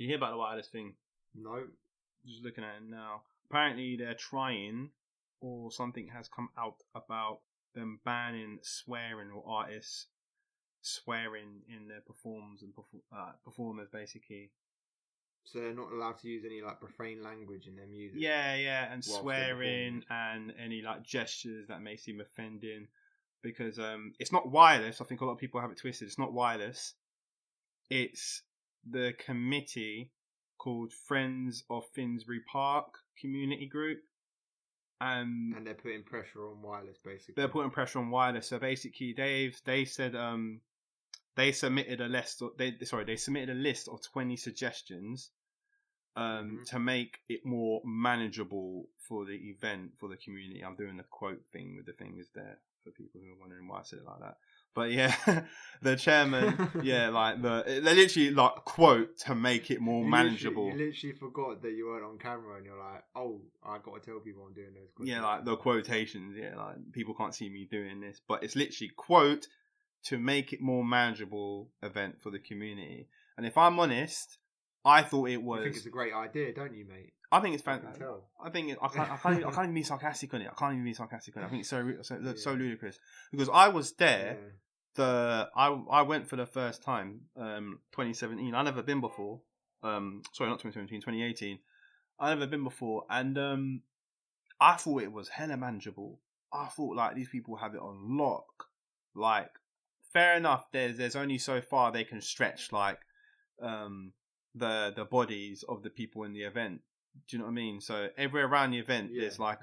You hear about the wireless thing? No. Just looking at it now. Apparently, they're trying, or something has come out about them banning swearing or artists swearing in their performers, basically. So they're not allowed to use any like profane language in their music. Yeah, and whilst they're swearing performing. and any like gestures that may seem offending, because it's not wireless. I think a lot of people have it twisted. It's not wireless. It's the committee called Friends of Finsbury Park Community Group. And they're putting pressure on wireless, basically. They're putting pressure on wireless. So basically, they said they submitted a list. They submitted a list of 20 suggestions to make it more manageable for the event, for the community. I'm doing the quote thing with the fingers there for people who are wondering why I said it like that. But yeah, the chairman, they literally like quote to make it more manageable. You literally forgot that you weren't on camera, and you're like, "Oh, I got to tell people I'm doing those." Yeah, like the quotations. Yeah, like people can't see me doing this, but it's literally quote to make it more manageable event for the community. And if I'm honest, I thought it was. You think it's a great idea, don't you, mate? I think it's fantastic. I think I can't even be sarcastic on it. I think it's so ludicrous because I was there. Yeah. I went for the first time, 2017. I never been before. Sorry, not 2017, 2018. I never been before, and I thought it was hella manageable. I thought like these people have it on lock. Like, fair enough. There's only so far they can stretch like the bodies of the people in the event. Do you know what I mean? So everywhere around the event, there's like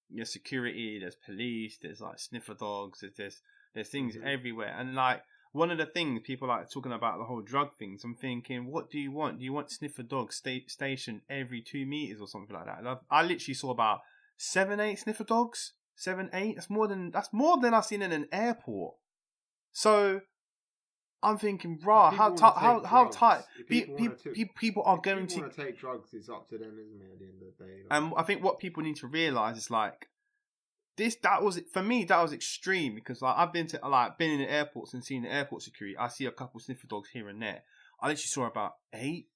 there's security, there's police, there's like sniffer dogs, there's things everywhere. And like one of the things people like talking about the whole drug things, I'm thinking, what do you want? Do you want sniffer dogs stationed every 2 meters or something like that? And I literally saw about 7-8 sniffer dogs. 7-8. That's more than I've seen in an airport. So I'm thinking, how tight people are going to. If people want to take drugs, it's up to them, isn't it? At the end of the day. And I think what people need to realize is like that was extreme, because like I've been in the airports and seen the airport security. I see a couple sniffer dogs here and there. I literally saw about 8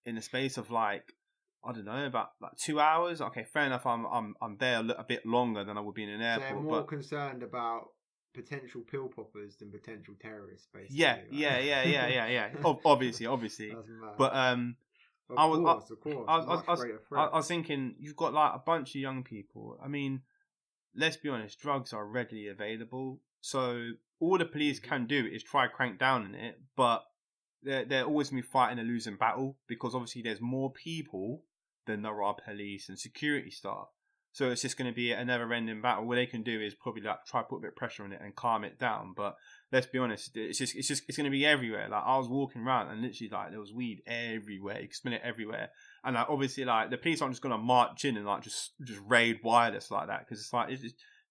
in the space of like, I don't know, about like 2 hours. Okay, fair enough. I'm there a bit longer than I would be in an airport. So they're more concerned about potential pill poppers than potential terrorists, basically. Yeah. Obviously. But of course. I was thinking, you've got like a bunch of young people. I mean, let's be honest, drugs are readily available. So all the police can do is try crank down on it, but they're always going to be fighting a losing battle, because obviously there's more people than there are police and security staff. So it's just going to be a never-ending battle. What they can do is probably like try to put a bit of pressure on it and calm it down. But let's be honest, it's going to be everywhere. Like I was walking around and literally like there was weed everywhere. You can smell it everywhere. And like obviously like the police aren't just going to march in and like just raid wireless like that, because it's like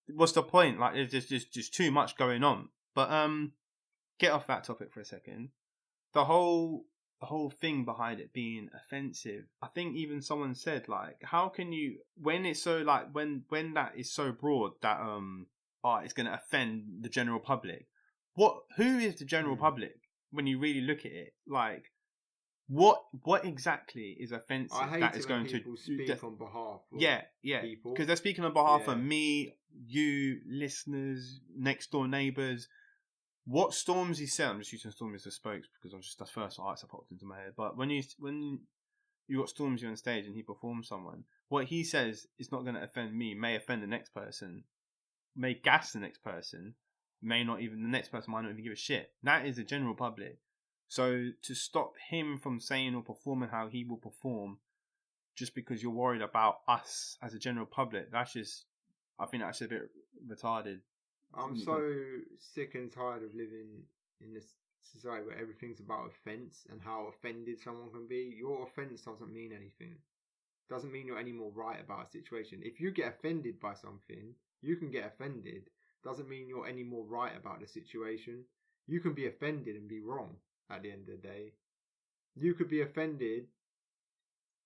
what's the point? Like there's just too much going on. But get off that topic for a second. The whole thing behind it being offensive, I think even someone said like, how can you, when it's so like when that is so broad that it's going to offend the general public, who is the general public when you really look at it? Like what exactly is offensive that is going to speak on behalf of people, because they're speaking on behalf of me, you, listeners, next door neighbors. What Stormzy said, I'm just using Stormzy as a spokes because that's the first artist that popped into my head. But when you got Stormzy on stage and he performs someone, what he says is not going to offend me, may offend the next person, may gas the next person, the next person might not even give a shit. That is the general public. So to stop him from saying or performing how he will perform, just because you're worried about us as a general public, I think that's a bit retarded. I'm so sick and tired of living in this society where everything's about offence and how offended someone can be. Your offence doesn't mean anything. Doesn't mean you're any more right about a situation. If you get offended by something, you can get offended. Doesn't mean you're any more right about the situation. You can be offended and be wrong at the end of the day. You could be offended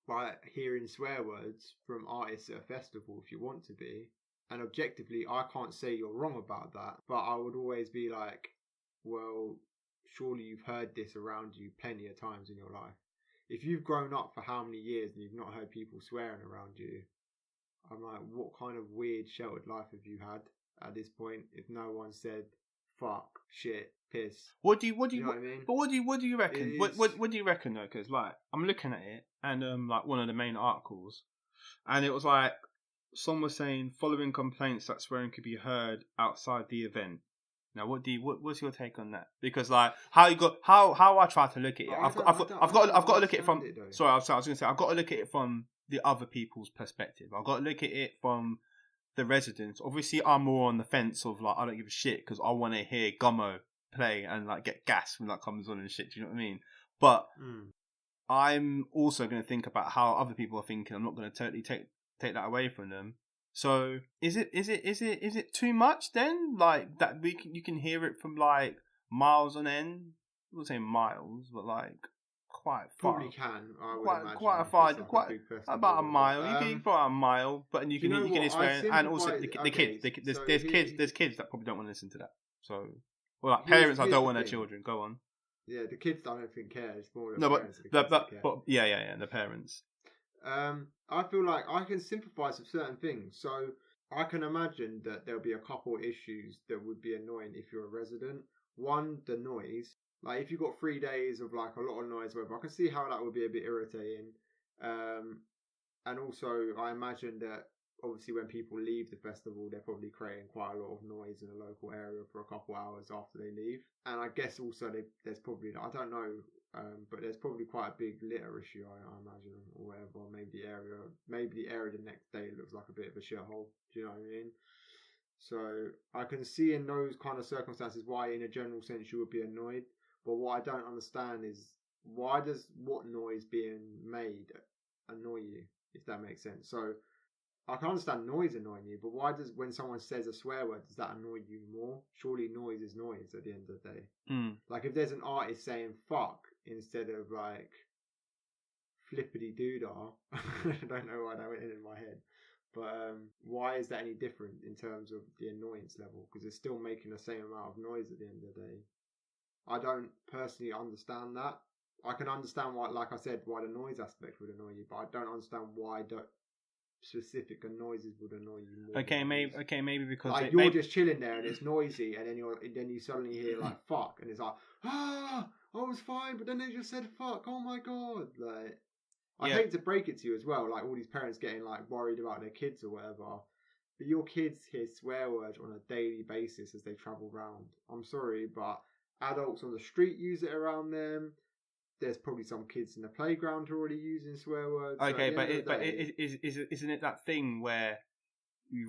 by hearing swear words from artists at a festival if you want to be. And objectively, I can't say you're wrong about that, but I would always be like, well, surely you've heard this around you plenty of times in your life. if you've grown up for how many years and you've not heard people swearing around you, I'm like, what kind of weird sheltered life have you had at this point if no one said fuck, shit, piss? What do You you know what I mean? But what do you reckon? It's- What do you reckon though? Because like I'm looking at it, and like one of the main articles, and it was like someone was saying following complaints that swearing could be heard outside the event. Now, what's your take on that? Because like how I try to look at it, I've got to look at it from. understand it, though. Sorry, I was going to say I've got to look at it from the other people's perspective. I've got to look at it from the residents. Obviously, I'm more on the fence of like I don't give a shit because I want to hear Gummo play and like get gas when that comes on and shit. Do you know what I mean? But I'm also going to think about how other people are thinking. I'm not going to totally take that away from them. So is it too much then? Like that you can hear it from like miles on end. I wouldn't say miles, but like quite far. Probably can. I would imagine. Quite if far. it's like a Quite big festival about a or mile. whatever. You can go a mile, but you can know you can what? swear, I and also sympathise- the kids. okay, There's so kids. he- There's kids that probably don't want to listen to that. So, well, like Here's- parents that here's don't the want their thing. children. Go on. Yeah, the kids I don't think care. It's more the No, parents of the kids that care. but yeah, the parents. I feel like I can sympathise with certain things. So I can imagine that there'll be a couple of issues that would be annoying if you're a resident. One, the noise. Like if you've got 3 days of like a lot of noise, whatever, I can see how that would be a bit irritating. And also I imagine that obviously when people leave the festival, they're probably creating quite a lot of noise in the local area for a couple hours after they leave. And I guess also there's probably, I don't know, but there's probably quite a big litter issue, I imagine, or whatever. Maybe the area the next day looks like a bit of a shithole. Do you know what I mean? So I can see in those kind of circumstances why, in a general sense, you would be annoyed. But what I don't understand is why does what noise being made annoy you, if that makes sense. So I can understand noise annoying you, but why does when someone says a swear word, does that annoy you more? Surely noise is noise at the end of the day. Like if there's an artist saying fuck instead of like flippity doodah, I don't know why that went in my head. But why is that any different in terms of the annoyance level? Because it's still making the same amount of noise at the end of the day. I don't personally understand that. I can understand why, like I said, why the noise aspect would annoy you, but I don't understand why specific noises would annoy you more. Okay, maybe because like you're just chilling there and it's noisy, and then you suddenly hear like fuck, and it's like I was fine, but then they just said fuck. Oh my god! Like I hate to break it to you as well, like all these parents getting like worried about their kids or whatever. But your kids hear swear words on a daily basis as they travel around. I'm sorry, but adults on the street use it around them. There's probably some kids in the playground who are already using swear words. Okay, isn't it that thing where the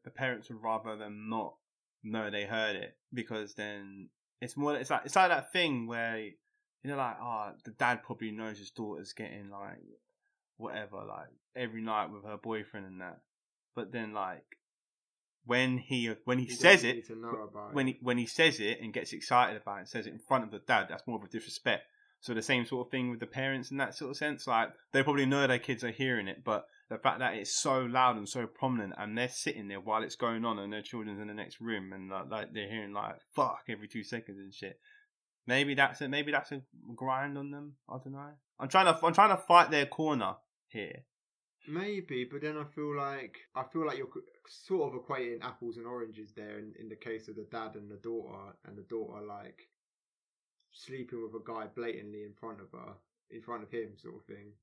the parents would rather them not know they heard it, because then it's like that thing where like the dad probably knows his daughter's getting like whatever like every night with her boyfriend and that, but then like when he says it, when he says it and gets excited about it and says it in front of the dad, that's more of a disrespect. So the same sort of thing with the parents in that sort of sense. Like they probably know their kids are hearing it, but the fact that it's so loud and so prominent, and they're sitting there while it's going on, and their children's in the next room, and like they're hearing like "fuck" every 2 seconds and shit. Maybe that's a grind on them. I don't know. I'm trying to fight their corner here. Maybe, but then I feel like you're sort of equating apples and oranges there in the case of the dad and the daughter like sleeping with a guy blatantly in front of him, sort of thing.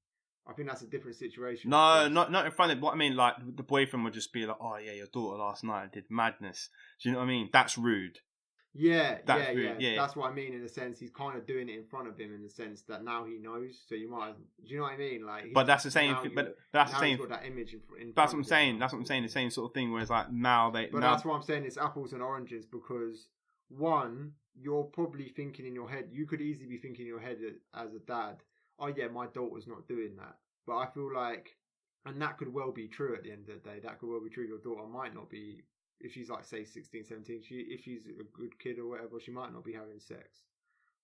I think that's a different situation. No, not in front of. What I mean, like the boyfriend would just be like, "Oh yeah, your daughter last night did madness." Do you know what I mean? That's rude. Yeah. Yeah. That's what I mean. In a sense, he's kind of doing it in front of him, in the sense that now he knows. So you might, do you know what I mean? Like, but that's the same. But that's the same. Got that image in that's what I'm saying. That's what I'm saying. The same sort of thing. Whereas like now they. But that's what I'm saying. It's apples and oranges, because one, you're probably thinking in your head. You could easily be thinking in your head as a dad, "Oh yeah, my daughter's not doing that." But I feel like, and that could well be true at the end of the day. That could well be true. Your daughter might not be. If she's like say 16, 17, if she's a good kid or whatever, she might not be having sex.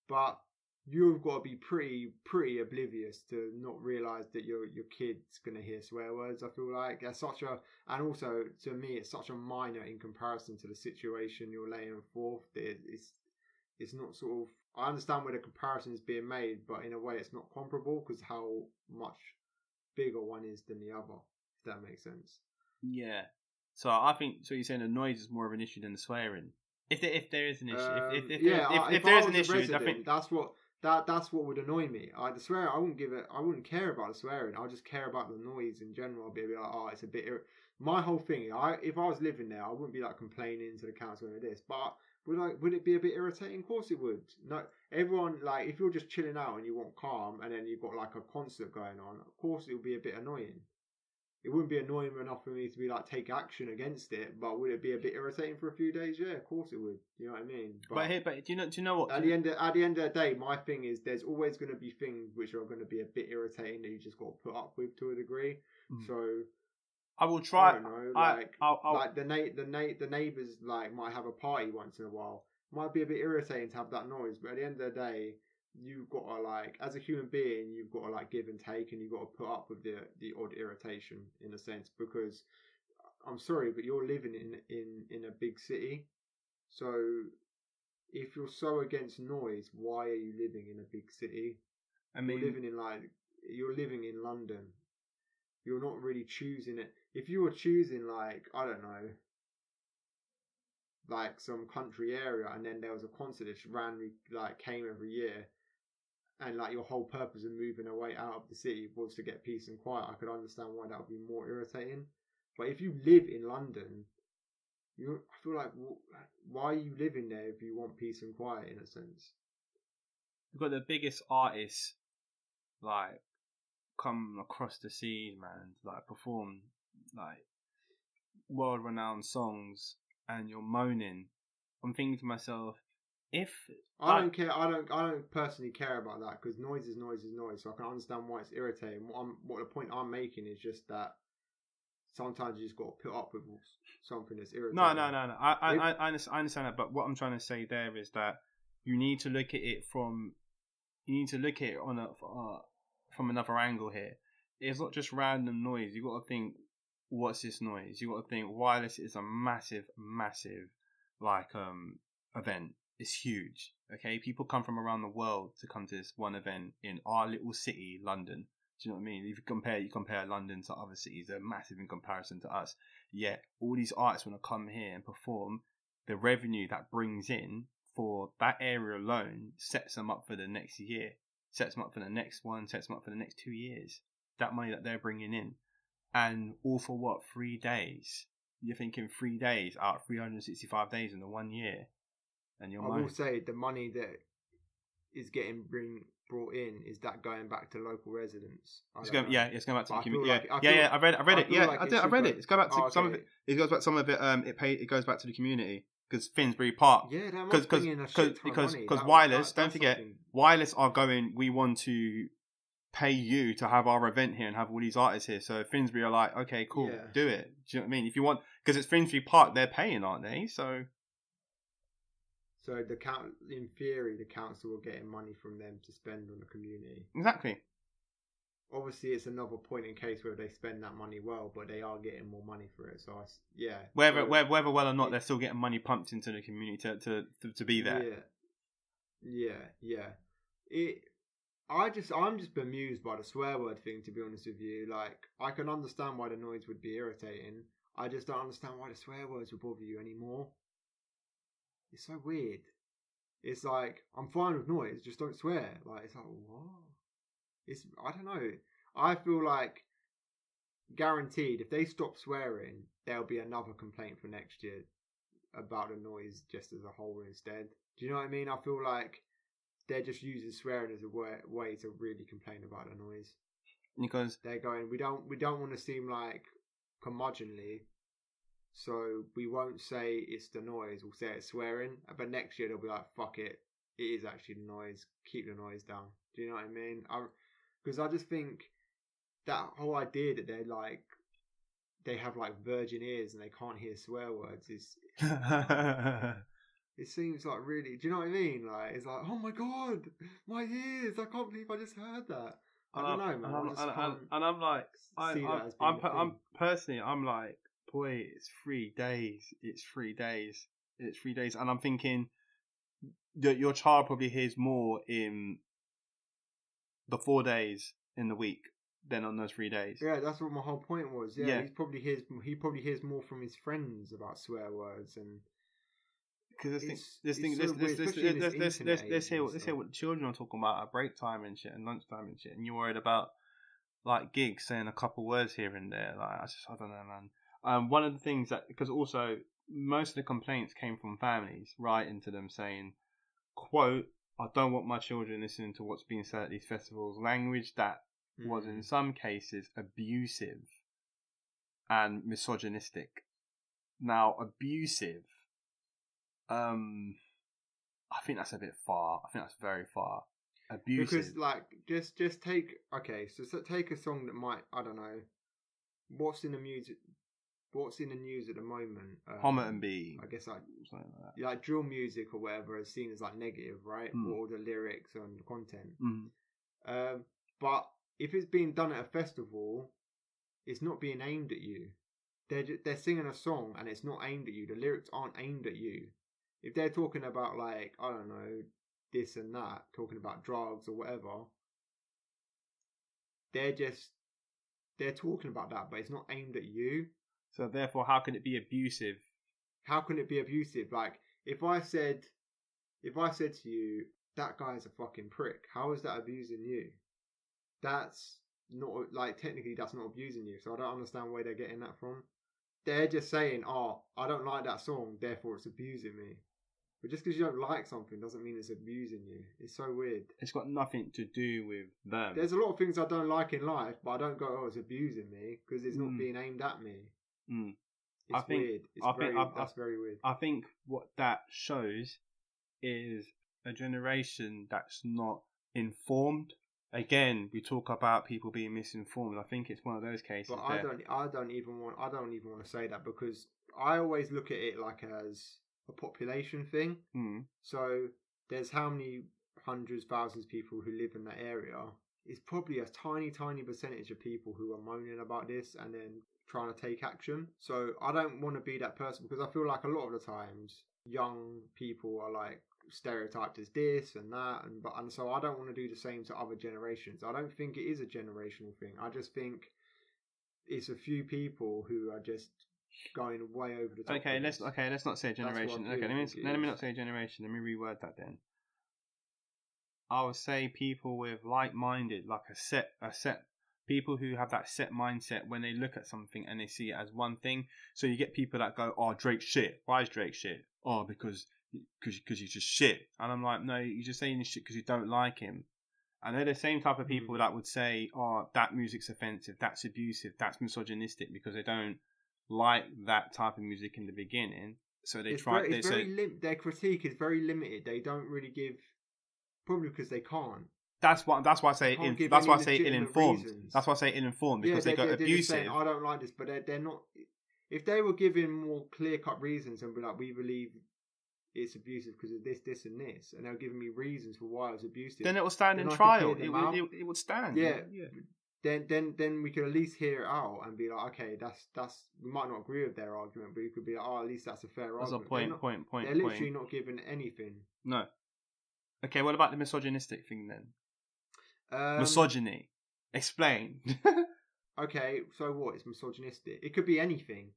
But you've got to be pretty oblivious to not realise that your kid's gonna hear swear words. I feel like that's and also to me it's such a minor in comparison to the situation you're laying forth. It's not sort of I understand where the comparison is being made, but in a way it's not comparable because how much bigger one is than the other. If that makes sense. Yeah. So I think so. You're saying the noise is more of an issue than the swearing. If there is an issue, if there is an issue, I think that's what would annoy me. The swearing, I wouldn't care about the swearing. I just care about the noise in general. I'd be like, oh, it's a bit. My whole thing, if I was living there, I wouldn't be like complaining to the council of this. But would it be a bit irritating? Of course it would. No, everyone like if you're just chilling out and you want calm, and then you've got like a concert going on, of course it would be a bit annoying. It wouldn't be annoying enough for me to be like take action against it, but would it be a bit irritating for a few days? Yeah, of course it would. You know what I mean? But do you know what? At the end of the day, my thing is there's always going to be things which are going to be a bit irritating that you just got to put up with to a degree. So I will try. I don't know, like the neighbours like might have a party once in a while. Might be a bit irritating to have that noise, but at the end of the day, you've got to like, as a human being, you've got to like give and take, and you've got to put up with the odd irritation in a sense. Because I'm sorry, but you're living in a big city, so if you're so against noise, why are you living in a big city? I mean, you're living in London. You're not really choosing it. If you were choosing like, I don't know, like some country area, and then there was a concert that randomly like came every year, and like your whole purpose of moving away out of the city was to get peace and quiet, I could understand why that would be more irritating. But if you live in London, I feel like, why are you living there if you want peace and quiet in a sense? You've got the biggest artists like come across the seas, man, like perform like world renowned songs, and you're moaning. I'm thinking to myself, if I don't care, I don't personally care about that, because noise is noise is noise. So I can understand why it's irritating. What the point I'm making is just that sometimes you just got to put up with something that's irritating. No. I understand that, but what I'm trying to say there is that you need to look at it from from another angle here. It's not just random noise. You got to think, what's this noise? You got to think Wireless is a massive like event. It's huge. Okay, people come from around the world to come to this one event in our little city, London. Do you know what I mean? If you compare London to other cities, they're massive in comparison to us. Yet all these artists want to come here and perform. The revenue that brings in for that area alone sets them up for the next year, sets them up for the next one, sets them up for the next 2 years. That money that they're bringing in, and all for what? 3 days. You're thinking 3 days out of 365 days in the 1 year, and I will say the money that is getting brought in, is that going back to local residents? It's going back to the community. I read it. I read it. It's going back to some of it. It goes back some of it. It goes back to the community, because Finsbury Park. Yeah, because Wireless. Don't forget, Wireless are going. We want to pay you to have our event here and have all these artists here. So Finsbury are like, okay, cool, do it. Do you know what I mean? If you want, because it's Finsbury Park, they're paying, aren't they? So in theory, the council are getting money from them to spend on the community. Exactly. Obviously, it's another point in case where they spend that money well, but they are getting more money for it. So whether well or not, they're still getting money pumped into the community to be there. Yeah. I'm just bemused by the swear word thing, to be honest with you. Like, I can understand why the noise would be irritating. I just don't understand why the swear words would bother you anymore. It's so weird. It's like, I'm fine with noise, just don't swear. Like, it's like, what? I don't know. I feel like, guaranteed, if they stop swearing, there'll be another complaint for next year about the noise just as a whole instead. Do you know what I mean? I feel like they're just using swearing as a way to really complain about the noise. Because they're going, we don't want to seem like curmudgeonly, so we won't say it's the noise, we'll say it's swearing. But next year they'll be like, fuck it, it is actually the noise, keep the noise down. Do you know what I mean? Because I just think that whole idea that they have like virgin ears and they can't hear swear words is it seems like really, do you know what I mean? Like, it's like, oh my god, my ears, I can't believe I just heard that. I don't know, man. And I'm like, I'm like, boy, it's 3 days. And I'm thinking, your child probably hears more in the 4 days in the week than on those 3 days. Yeah, that's what my whole point was. Yeah, Yeah. he probably hears more from his friends about swear words, and Because let's hear what the children are talking about at break time and shit and lunchtime and shit, and you're worried about like gigs saying a couple words here and there. Like I don't know, man. One of the things that, because also most of the complaints came from families writing to them saying, quote, I don't want my children listening to what's being said at these festivals. Language that was in some cases abusive and misogynistic. Now, abusive, I think that's a bit far. I think that's very far. Abusive. Because like just take take a song that might, I don't know, what's in the news at the moment. Homer and B. I guess like something like that. Like drill music or whatever is seen as like negative, right? All the lyrics and the content. But if it's being done at a festival, it's not being aimed at you. They're singing a song and it's not aimed at you. The lyrics aren't aimed at you. If they're talking about like, I don't know, this and that, talking about drugs or whatever, they're talking about that, but it's not aimed at you. So therefore, how can it be abusive? How can it be abusive? Like if I said to you, that guy's a fucking prick, how is that abusing you? That's not, like, technically that's not abusing you. So I don't understand where they're getting that from. They're just saying, oh, I don't like that song, therefore it's abusing me. But just because you don't like something doesn't mean it's abusing you. It's so weird. It's got nothing to do with them. There's a lot of things I don't like in life, but I don't go, oh, it's abusing me, because it's not being aimed at me. It's weird. That's very weird. I think what that shows is a generation that's not informed. Again, we talk about people being misinformed. I think it's one of those cases. But I don't even want to say that, because I always look at it like as a population thing. So there's how many hundreds, thousands of people who live in that area. It's probably a tiny percentage of people who are moaning about this and then trying to take action. So I don't want to be that person, because I feel like a lot of the times young people are like stereotyped as this and that, and so I don't want to do the same to other generations. I don't think it is a generational thing. I just think it's a few people who are just going way over the top. Let's not say a generation. Okay, let me not say a generation. Let me reword that then. I would say people with like-minded, like a set people who have that set mindset when they look at something and they see it as one thing. So you get people that go, "Oh, Drake's shit. Why is Drake shit? Oh, because he's just shit." And I'm like, no, you're just saying this shit because you don't like him. And they're the same type of people that would say, "Oh, that music's offensive. That's abusive. That's misogynistic," because they don't like that type of music in the beginning. So they their critique is very limited. They don't really give, probably because they can't. That's why I say ill-informed. That's why I say ill-informed, because they go abusive. Saying, I don't like this, but they're not. If they were giving more clear-cut reasons and be like, we believe it's abusive because of this, and this, and they're giving me reasons for why it's abusive, then it will stand in trial. It would stand. Yeah. Then we could at least hear it out and be like, okay, that's we might not agree with their argument, but you could be like, oh, at least that's a fair argument. Point. They're literally not giving anything. No. Okay, what about the misogynistic thing then? Misogyny. Explain. Okay, so what? It's misogynistic. It could be anything.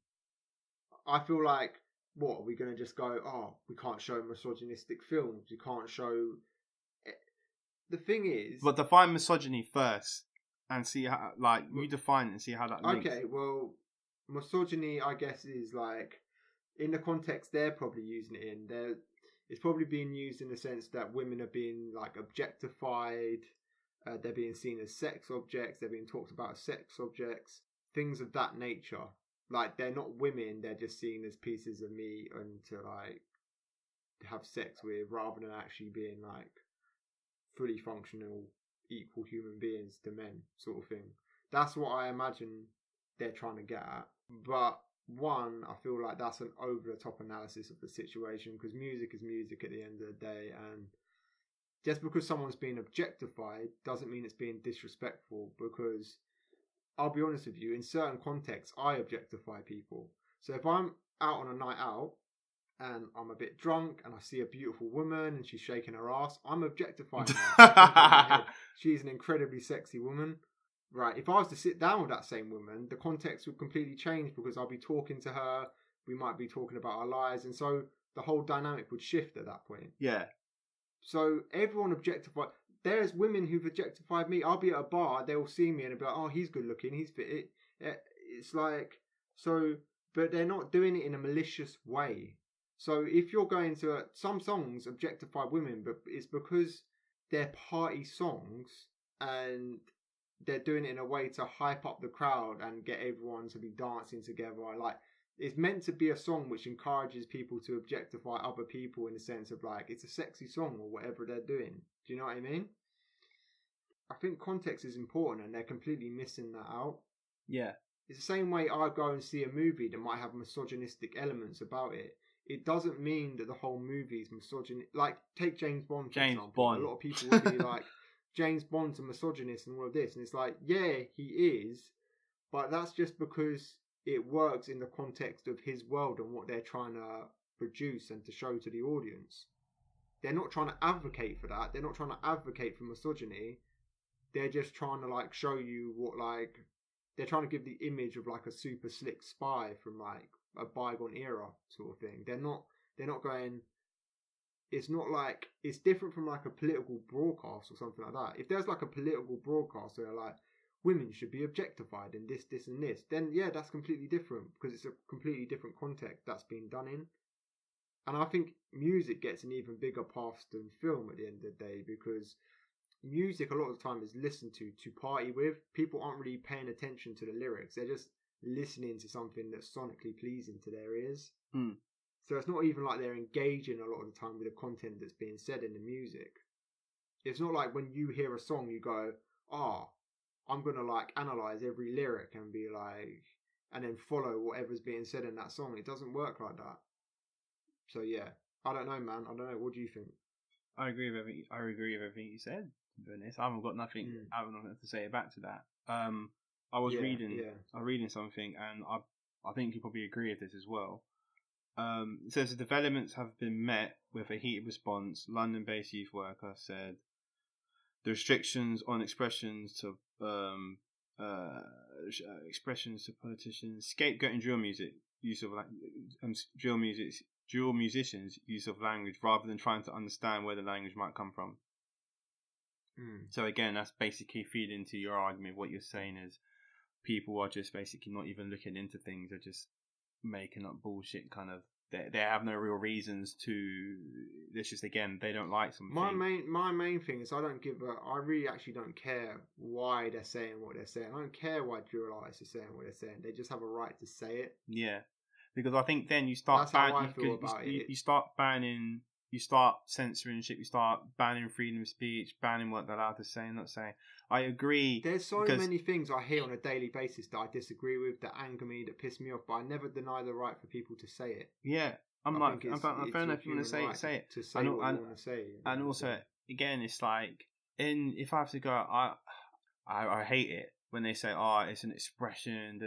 I feel like, what, are we going to just go, oh, we can't show misogynistic films, you can't show... The thing is... But define misogyny first and see how, like, you define it and see how that links. Okay, well, misogyny, I guess, is like, in the context they're probably using it in, it's probably being used in the sense that women are being, like, objectified, they're being seen as sex objects, they're being talked about as sex objects, things of that nature. Like, they're not women, they're just seen as pieces of meat and to, like, have sex with, rather than actually being, like, fully functional, equal human beings to men, sort of thing. That's what I imagine they're trying to get at. But, one, I feel like that's an over-the-top analysis of the situation, because music is music at the end of the day, and just because someone's being objectified doesn't mean it's being disrespectful, because I'll be honest with you, in certain contexts I objectify people. So if I'm out on a night out and I'm a bit drunk and I see a beautiful woman and she's shaking her ass, I'm objectifying her. I'm thinking in my head, she's an incredibly sexy woman. Right, if I was to sit down with that same woman, the context would completely change because I'll be talking to her, we might be talking about our lives, and so the whole dynamic would shift at that point. Yeah. So everyone objectified. There's women who've objectified me. I'll be at a bar, they'll see me and be like, "Oh, he's good looking, he's fit." It's like so, but they're not doing it in a malicious way. So if you're going to some songs objectify women, but it's because they're party songs and they're doing it in a way to hype up the crowd and get everyone to be dancing together. Like it's meant to be a song which encourages people to objectify other people in the sense of like it's a sexy song or whatever they're doing. Do you know what I mean? I think context is important and they're completely missing that out. Yeah. It's the same way I go and see a movie that might have misogynistic elements about it. It doesn't mean that the whole movie is misogynistic. Like, take James Bond, for example. Bond. A lot of people would be like, James Bond's a misogynist and all of this. And it's like, yeah, he is. But that's just because it works in the context of his world and what they're trying to produce and to show to the audience. They're not trying to advocate for that. They're not trying to advocate for misogyny. They're just trying to, like, show you what, like... They're trying to give the image of like a super slick spy from like a bygone era sort of thing. They're not going. It's not like it's different from like a political broadcast or something like that. If there's like a political broadcast where like women should be objectified in this and this, then yeah, that's completely different because it's a completely different context that's been done in. And I think music gets an even bigger pass than film at the end of the day because music a lot of the time is listened to party with. People aren't really paying attention to the lyrics. They're just listening to something that's sonically pleasing to their ears. So it's not even like they're engaging a lot of the time with the content that's being said in the music. It's not like when you hear a song you go, I'm gonna like analyze every lyric and be like, and then follow whatever's being said in that song. It doesn't work like that. So yeah, I don't know, man. I don't know. What do you think? I agree with everything you said. To be honest, I haven't got nothing. I have nothing to say back to that. I was reading something, and I think you probably agree with this as well. It says the developments have been met with a heated response. London-based youth worker said the restrictions on expressions to politicians, scapegoating drill music, use of drill musicians' use of language rather than trying to understand where the language might come from. So again, that's basically feeding into your argument. What you're saying is people are just basically not even looking into things. They're just making up bullshit. Kind of, they have no real reasons to. It's just again, they don't like something. My main thing is I really actually don't care why they're saying what they're saying. I don't care why drill artists are saying what they're saying. They just have a right to say it. Yeah, because I think then you start. You start banning. You start censoring shit. You start banning freedom of speech, banning what they're allowed to say and not say. I agree. There's so many things I hear on a daily basis that I disagree with, that anger me, that piss me off, but I never deny the right for people to say it. Yeah, I'm fair enough. If you want to say it, say it. To say what you want to say. And also, again, it's like, if I have to go, I hate it when they say, it's an expression,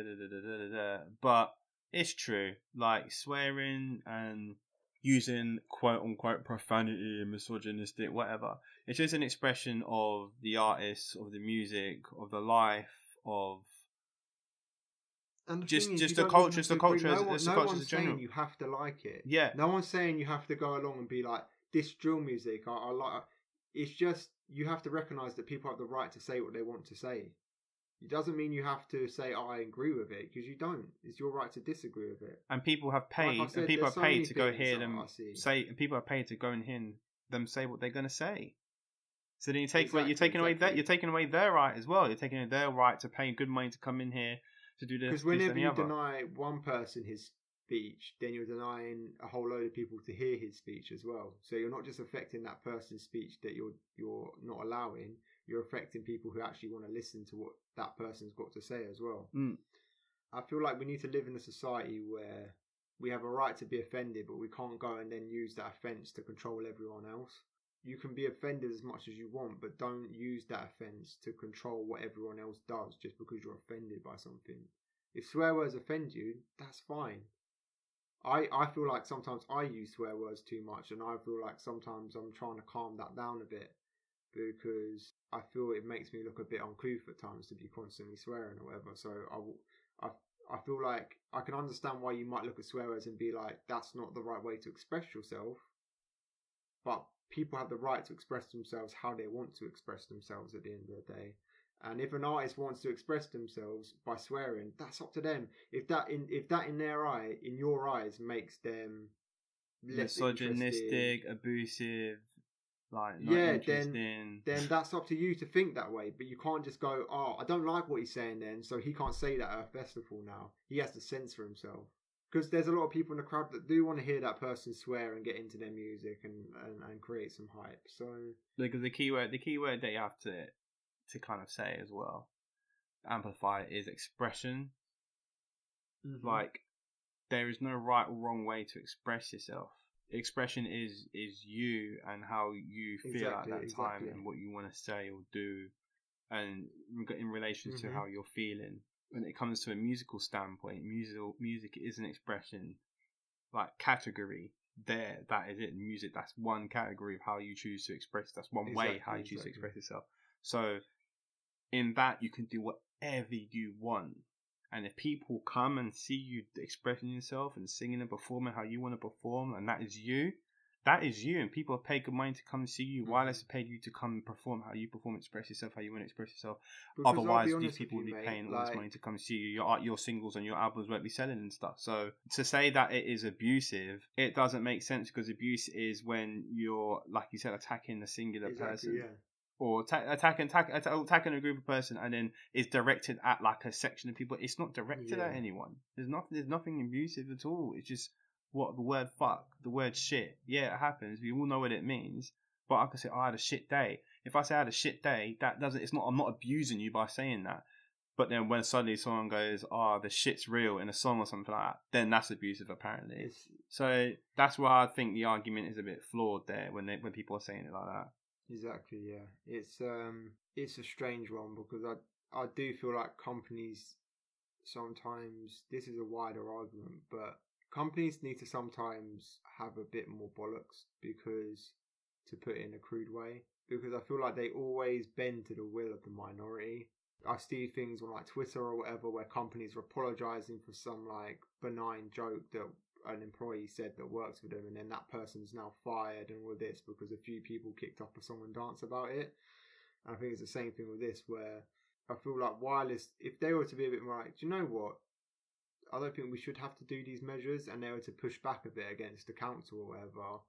but it's true. Like swearing and using quote unquote profanity, misogynistic, whatever. It's just an expression of the artist, of the music, of the life, of just the culture. No one's saying you have to like it. Yeah. No one's saying you have to go along and be like, this drill music, I like. It's just you have to recognise that people have the right to say what they want to say. It doesn't mean you have to say, I agree with it, because you don't. It's your right to disagree with it. And people have paid, and people are paid to go hear them say, and people are paid to go and hear them say what they're going to say. So then you're taking away their right as well. You're taking away their right to pay good money to come in here to do this. Because whenever you deny one person his speech, then you're denying a whole load of people to hear his speech as well. So you're not just affecting that person's speech that you're not allowing. You're affecting people who actually want to listen to what that person's got to say as well. I feel like we need to live in a society where we have a right to be offended, but we can't go and then use that offence to control everyone else. You can be offended as much as you want, but don't use that offence to control what everyone else does just because you're offended by something. If swear words offend you, that's fine. I feel like sometimes I use swear words too much, and I feel like sometimes I'm trying to calm that down a bit because I feel it makes me look a bit uncouth at times to be constantly swearing or whatever. So I feel like I can understand why you might look at swear words and be like, that's not the right way to express yourself. But people have the right to express themselves how they want to express themselves at the end of the day. And if an artist wants to express themselves by swearing, that's up to them. If that in their eye, in your eyes, makes them less misogynistic, abusive, like not yeah, interesting, then that's up to you to think that way. But you can't just go, oh, I don't like what he's saying then, so he can't say that at a festival now. He has to censor himself. Because there's a lot of people in the crowd that do want to hear that person swear and get into their music and create some hype. So because the key word that you have to kind of say as well, amplify, is expression. Mm-hmm. Like, there is no right or wrong way to express yourself. Expression is you and how you feel at that time and what you want to say or do, and in relation to how you're feeling. When it comes to a musical standpoint, music is an expression, like category. That is it. Music, that's one category of how you choose to express. That's one way how you choose to express yourself. So in that, you can do whatever you want. And if people come and see you expressing yourself and singing and performing how you want to perform, and that is you, and people have paid good money to come and see you. Wireless have paid you to come and perform how you perform, express yourself how you want to express yourself. Because otherwise, these people would be paying all this money to come and see you. Your singles and your albums won't be selling and stuff. So to say that it is abusive, it doesn't make sense, because abuse is when you're, like you said, attacking a singular person. Yeah. Or attacking a group of person, and then it's directed at like a section of people. It's not directed at anyone. There's nothing abusive at all. It's just what the word fuck, the word shit. Yeah, it happens. We all know what it means. But I can say, I had a shit day. If I say I had a shit day, that doesn't. It's not. I'm not abusing you by saying that. But then when suddenly someone goes, the shit's real in a song or something like that, then that's abusive apparently. So that's why I think the argument is a bit flawed there when people are saying it like that. Exactly, yeah. It's a strange one, because I do feel like companies sometimes, this is a wider argument, but companies need to sometimes have a bit more bollocks, because, to put it in a crude way, because I feel like they always bend to the will of the minority. I see things on like Twitter or whatever where companies are apologising for some like benign joke that an employee said that works with them, and then that person's now fired and all this because a few people kicked up a song and dance about it. And I think it's the same thing with this, where I feel like Wireless, if they were to be a bit more like, do you know what, I don't think we should have to do these measures, and they were to push back a bit against the council or whatever,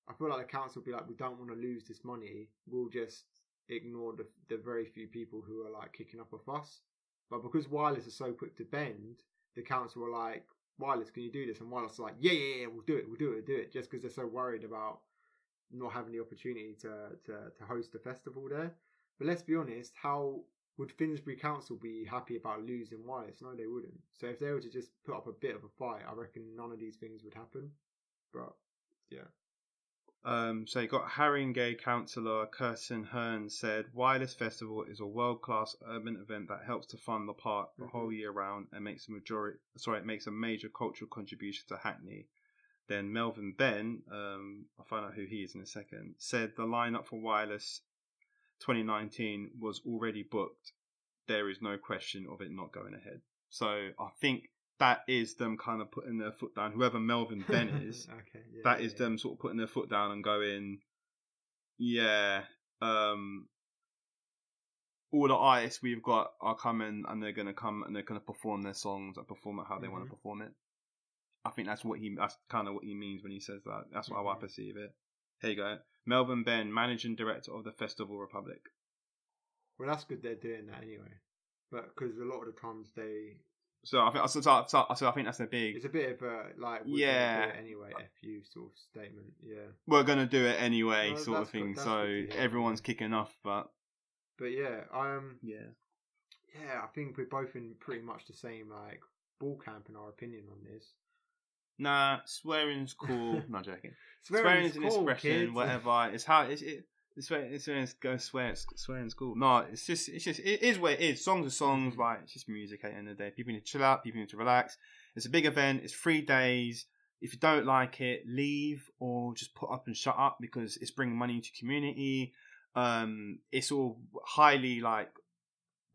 I feel like the council would be like, we don't want to lose this money, we'll just ignore the very few people who are like kicking up a fuss. But because Wireless is so quick to bend, the council were like, Wireless, can you do this? And Wireless is like, yeah, we'll do it, just because they're so worried about not having the opportunity to host a festival there. But let's be honest, how would Finsbury Council be happy about losing Wireless? No, they wouldn't. So if they were to just put up a bit of a fight, I reckon none of these things would happen. But yeah. So you got Haringey councillor Kirsten Hearn said, Wireless Festival is a world-class urban event that helps to fund the park the whole year round and makes a major cultural contribution to Hackney. Then Melvin Ben, I'll find out who he is in a second, said the lineup for Wireless 2019 was already booked. There is no question of it not going ahead. So I think that is them kind of putting their foot down. Whoever Melvin Ben is, them sort of putting their foot down and going, all the artists we've got are coming, and they're going to come and they're going to perform their songs and perform it how they want to perform it. I think that's kind of what he means when he says that. That's how I perceive it. Here you go. Melvin Ben, Managing Director of the Festival Republic. Well, that's good they're doing that anyway. But because a lot of the times they... So I think that's a big... It's a bit of a, like, we're going to do it anyway, FU sort of statement, yeah. We're going to do it anyway, sort of thing. So everyone's kicking off, but... But yeah, I think we're both in pretty much the same, like, ball camp in our opinion on this. Nah, swearing's cool. No, joking. Swearing's an expression, kids. Whatever. It's how swearing's cool. No, it is what it is. Songs are songs, right? It's just music at the end of the day. People need to chill out, people need to relax. It's a big event, it's 3 days. if you don't like it, leave or just put up and shut up, because it's bringing money into community. It's all highly like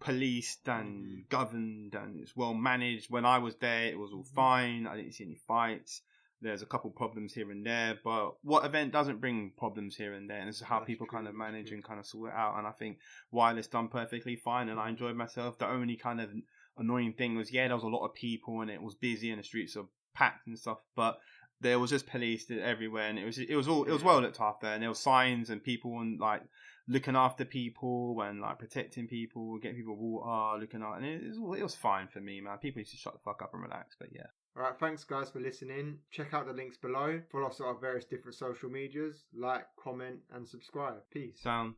policed and governed, and it's well managed. When I was there, it was all fine. I didn't see any fights. There's a couple problems here and there, but what event doesn't bring problems here and there? And this is how people kind of manage and kind of sort it out. And I think Wireless done perfectly fine, and I enjoyed myself. The only kind of annoying thing was, there was a lot of people and it was busy and the streets are packed and stuff, but there was just police everywhere, and it was well looked after, and there were signs and people and like looking after people and like protecting people, getting people water, looking out, and it was fine for me, man. People used to shut the fuck up and relax, but yeah. Alright, thanks guys for listening. Check out the links below. Follow us on our various different social medias. Like, comment and subscribe. Peace. Sound.